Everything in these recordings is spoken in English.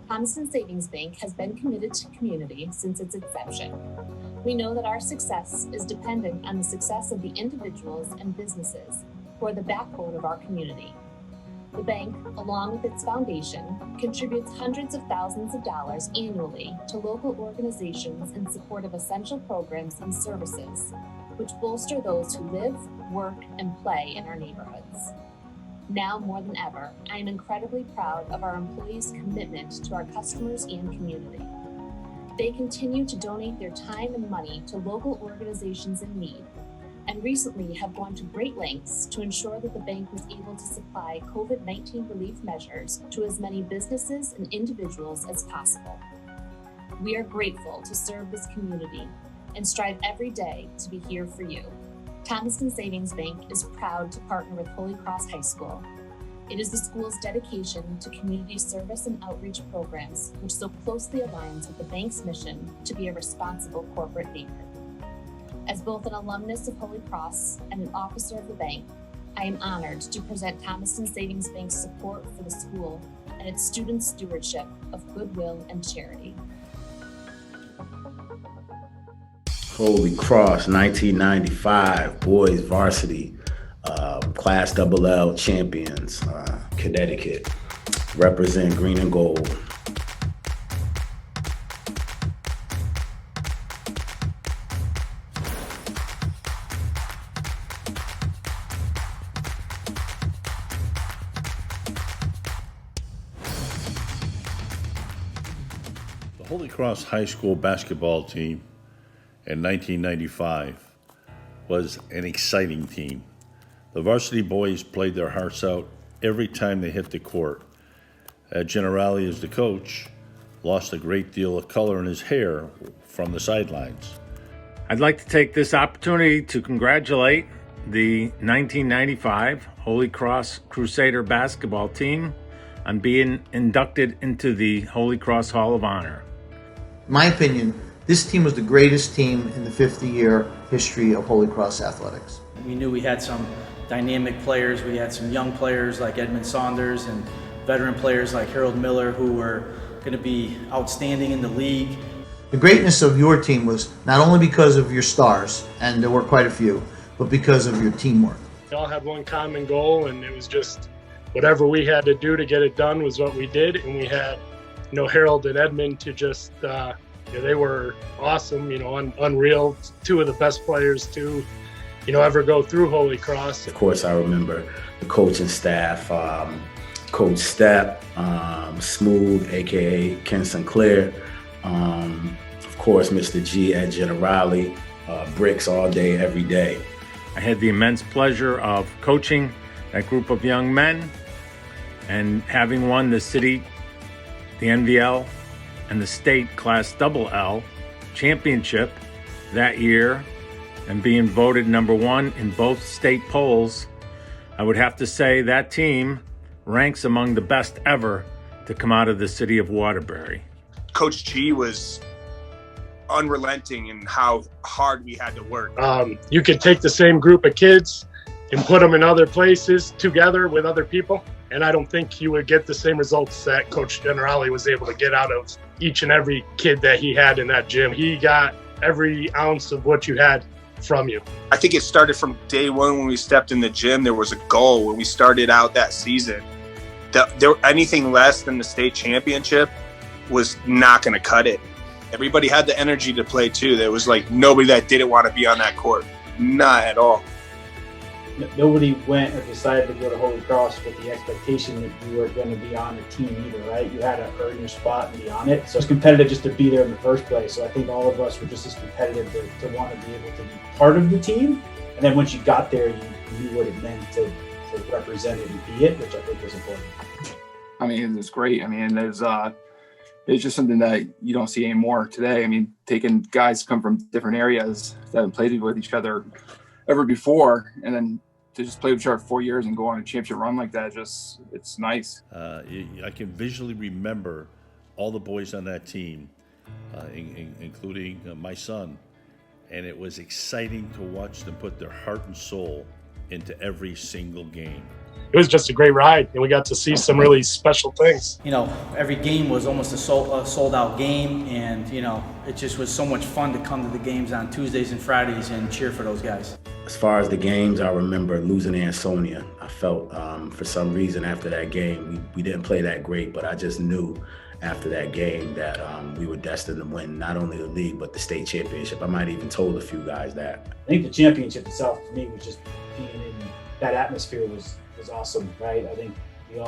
Thomaston Savings Bank has been committed to community since its inception. We know that our success is dependent on the success of the individuals and businesses who are the backbone of our community. The bank, along with its foundation, contributes hundreds of thousands of dollars annually to local organizations in support of essential programs and services, which bolster those who live, work, and play in our neighborhoods. Now more than ever, I am incredibly proud of our employees' commitment to our customers and community. They continue to donate their time and money to local organizations in need, and recently have gone to great lengths to ensure that the bank was able to supply COVID-19 relief measures to as many businesses and individuals as possible. We are grateful to serve this community and strive every day to be here for you. Thomaston Savings Bank is proud to partner with Holy Cross High School. It is the school's dedication to community service and outreach programs, which so closely aligns with the bank's mission to be a responsible corporate banker. As both an alumnus of Holy Cross and an officer of the bank, I am honored to present Thomaston Savings Bank's support for the school and its student stewardship of goodwill and charity. Holy Cross, 1995, Boys Varsity, Class Double champions, Connecticut, represent green and gold. The Holy Cross High School basketball team in 1995 was an exciting team. The varsity boys played their hearts out every time they hit the court. Ed Generali, as the coach, lost a great deal of color in his hair from the sidelines. I'd like to take this opportunity to congratulate the 1995 Holy Cross Crusader Basketball Team on being inducted into the Holy Cross Hall of Honor. In my opinion, this team was the greatest team in the 50-year history of Holy Cross athletics. We knew we had some dynamic players. We had some young players like Edmund Saunders and veteran players like Harold Miller who were going to be outstanding in the league. The greatness of your team was not only because of your stars, and there were quite a few, but because of your teamwork. We all had one common goal, and it was just whatever we had to do to get it done was what we did. And we had, Harold and Edmund to just, they were awesome, unreal. Two of the best players to, ever go through Holy Cross. Of course, I remember the coaching staff, Coach Stepp, Smooth, aka Ken Sinclair, of course, Mr. G at Generali, bricks all day, every day. I had the immense pleasure of coaching that group of young men and having won the city, the NVL, and the state Class Double L championship that year and being voted number one in both state polls. I would have to say that team ranks among the best ever to come out of the city of Waterbury. Coach G was unrelenting in how hard we had to work. You could take the same group of kids and put them in other places together with other people, and I don't think you would get the same results that Coach Generali was able to get out of each and every kid that he had in that gym. He got every ounce of what you had from you. I think it started from day one when we stepped in the gym. There was a goal when we started out that season. Anything less than the state championship was not going to cut it. Everybody had the energy to play too. There was like nobody that didn't want to be on that court. Not at all. Nobody went or decided to go to Holy Cross with the expectation that you were going to be on the team either, right? You had to earn your spot and be on it. So it's competitive just to be there in the first place. So I think all of us were just as competitive to want to be able to be part of the team. And then once you got there, you knew what it meant to represent it and be it, which I think was important. I mean, it's great. I mean, it's just something that you don't see anymore today. I mean, taking guys come from different areas that haven't played with each other ever before, and then to just play with each other for 4 years and go on a championship run like that, it's nice. I can visually remember all the boys on that team, including my son, and it was exciting to watch them put their heart and soul into every single game. It was just a great ride, and we got to see some really special things. You know, every game was almost a sold out game, and you know, it just was so much fun to come to the games on Tuesdays and Fridays and cheer for those guys. As far as the games, I remember losing to Ansonia. I felt for some reason after that game, we didn't play that great, but I just knew after that game that we were destined to win not only the league, but the state championship. I might have even told a few guys that. I think the championship itself for me was just being in that atmosphere was awesome, right? I think we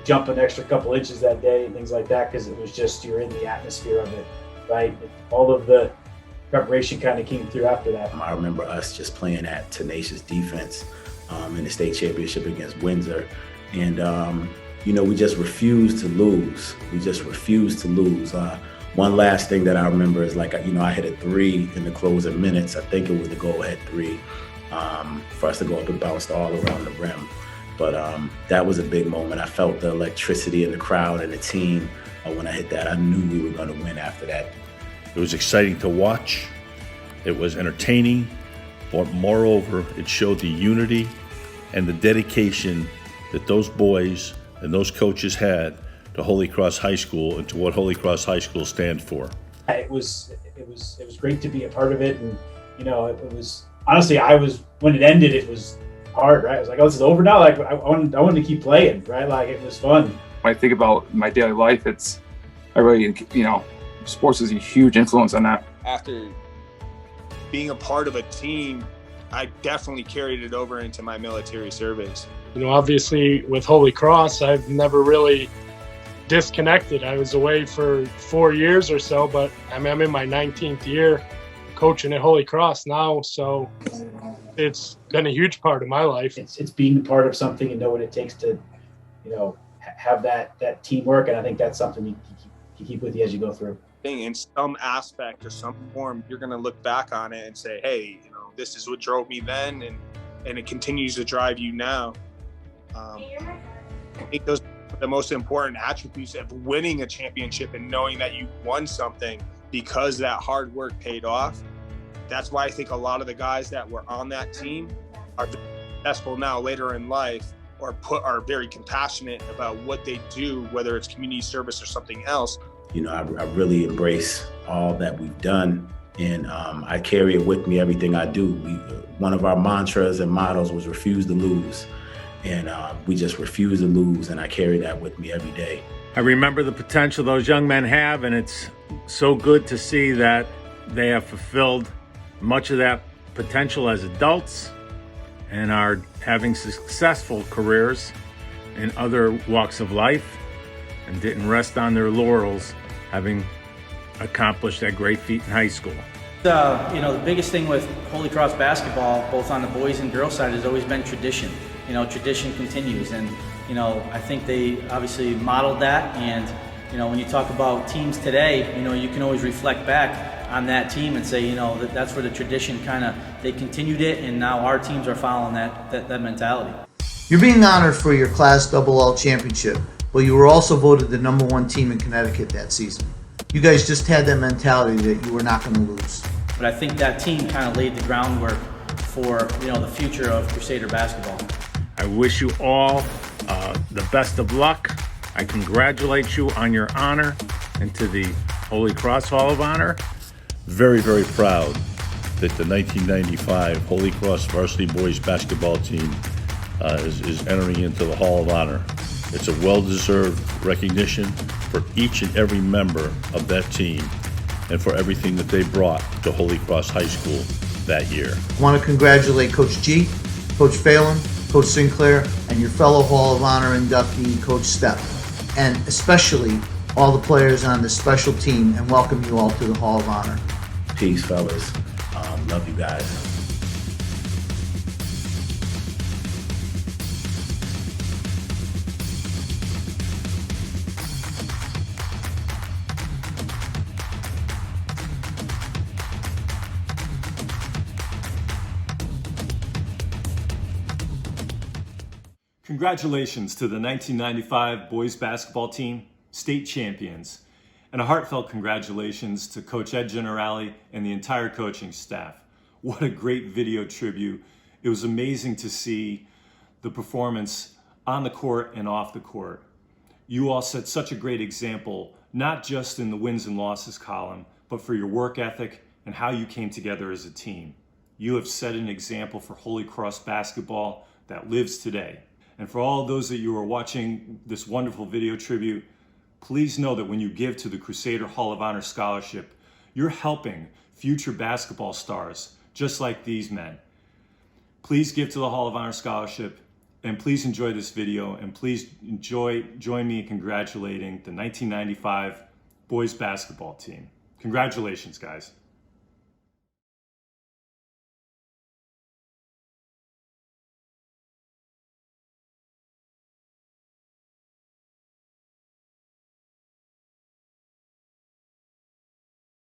jump an extra couple inches that day and things like that because it was just you're in the atmosphere of it, right? All of the preparation kind of came through after that. I remember us just playing that tenacious defense in the state championship against Windsor, and you know, we just refused to lose. We just refused to lose. One last thing that I remember is like, you know, I hit a 3 in the closing minutes. I think it was the go-ahead 3 for us to go up and bounce all around the rim. But that was a big moment. I felt the electricity in the crowd and the team. When I hit that, I knew we were going to win after that. It was exciting to watch. It was entertaining. But moreover, it showed the unity and the dedication that those boys and those coaches had to Holy Cross High School and to what Holy Cross High School stands for. It was great to be a part of it, and you know, it was honestly, when it ended, it was hard, right? I was like, oh, this is over now. Like I wanted to keep playing, right? Like it was fun. When I think about my daily life, I really, you know, sports is a huge influence on that. After being a part of a team, I definitely carried it over into my military service. You know, obviously with Holy Cross, I've never really disconnected. I was away for 4 years or so, but I'm in my 19th year coaching at Holy Cross now, so it's been a huge part of my life. It's being a part of something and know what it takes to, you know, have that teamwork, and I think that's something you keep with you as you go through. In some aspect or some form, you're going to look back on it and say, hey, you know, this is what drove me then, and it continues to drive you now. I think those are the most important attributes of winning a championship and knowing that you won something because that hard work paid off. That's why I think a lot of the guys that were on that team are successful now later in life, or are very compassionate about what they do, whether it's community service or something else. You know, I really embrace all that we've done, and I carry it with me everything I do. One of our mantras and mottos was refuse to lose, and we just refuse to lose, and I carry that with me every day. I remember the potential those young men have, and it's so good to see that they have fulfilled much of that potential as adults and are having successful careers in other walks of life and didn't rest on their laurels having accomplished that great feat in high school. You know, the biggest thing with Holy Cross basketball, both on the boys and girls side, has always been tradition. You know, tradition continues, and you know, I think they obviously modeled that. And you know, when you talk about teams today, you know, you can always reflect back on that team and say, you know, that's where the tradition they continued it, and now our teams are following that mentality. You're being honored for your Class All championship, but you were also voted the #1 team in Connecticut that season. You guys just had that mentality that you were not going to lose. But I think that team kind of laid the groundwork for, you know, the future of Crusader basketball. I wish you all the best of luck. I congratulate you on your honor into the Holy Cross Hall of Honor. Very, very proud that the 1995 Holy Cross Varsity Boys Basketball Team is entering into the Hall of Honor. It's a well-deserved recognition for each and every member of that team and for everything that they brought to Holy Cross High School that year. I want to congratulate Coach G, Coach Phelan, Coach Sinclair, and your fellow Hall of Honor inductee, Coach Stepp, and especially all the players on this special team, and welcome you all to the Hall of Honor. Peace, fellas. Love you guys. Congratulations to the 1995 Boys Basketball Team, state champions, and a heartfelt congratulations to Coach Ed Generali and the entire coaching staff. What a great video tribute It was amazing to see the performance on the court and off the court. You all set such a great example, not just in the wins and losses column, but for your work ethic and how you came together as a team. You have set an example for Holy Cross basketball that lives today. And for all those that you are watching this wonderful video tribute, please know that when you give to the Crusader Hall of Honor Scholarship, you're helping future basketball stars just like these men. Please give to the Hall of Honor Scholarship, and please enjoy this video, and please join me in congratulating the 1995 boys basketball team. Congratulations, guys.